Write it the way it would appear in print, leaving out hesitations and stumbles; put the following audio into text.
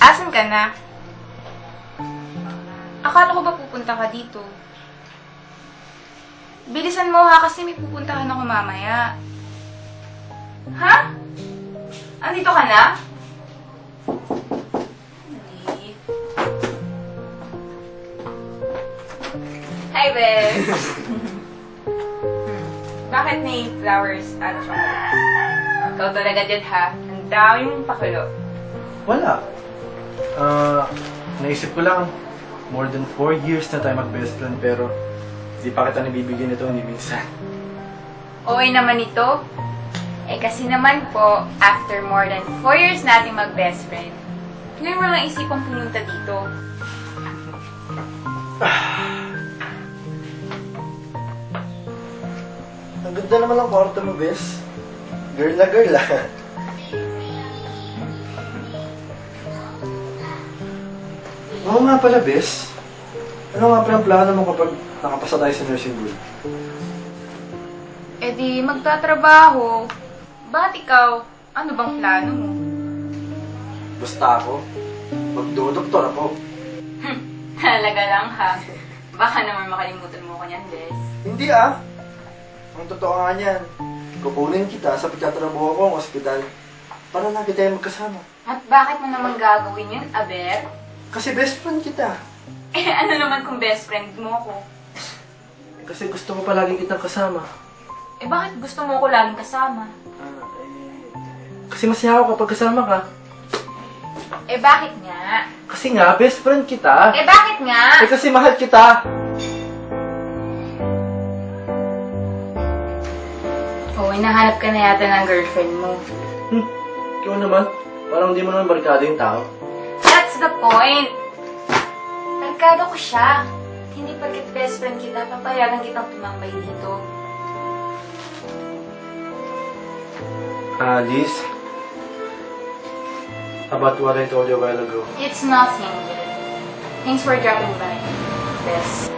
Asan ka na? Akala ko ba pupunta ka dito? Bilisan mo ha, kasi may pupuntahan ako mamaya. Ha? Andito ka na? Hindi. Hi, Bes! Bakit may flowers at chocolates? Ikaw talaga dyan ha. Ang dami mong pakulo. Wala. Naisip ko lang, more than 4 years na tayo mag-best friend pero di pa kita nabibigyan ito ni minsan. Okay naman ito. Eh kasi naman po, after more than 4 years nating mag-best friend, ngayon mo lang isipang pumunta dito. Ang ganda naman ang kwarto mo, Bes. Girl na girl, ah. Oo nga pala, Bes. Ano nga pala ang plano mo kapag nakapasa tayo sa nursing school? Eh di, magtatrabaho. Bakit ikaw? Ano bang plano mo? Basta ako, magdodoktor ako. Talaga lang ha. Baka naman makalimutan mo ko niyan, Bes. Hindi ah. Ang totoo nga niyan, kukunin kita sa pagtatrabaho ko ng ospital para lagi tayo magkasama. At bakit mo naman gagawin yun, Aber? Kasi best friend kita. Eh ano naman kung best friend mo ko? Kasi gusto ko palagi kitang kasama. Eh bakit gusto mo ko laging kasama? Kasi masaya ako kapag kasama ka. Eh bakit nga? Kasi nga, best friend kita. Eh bakit nga? Eh kasi mahal kita. Oo, hinahanap ka na yata ng girlfriend mo. Ikaw naman, parang hindi mo naman barkada yung tao. That's the point! Barkada ko siya. Hindi pagkat best friend kita, papayagan kitang tumambay dito. Liz, about what I told you a while ago. It's nothing. Thanks for dropping by. Bes.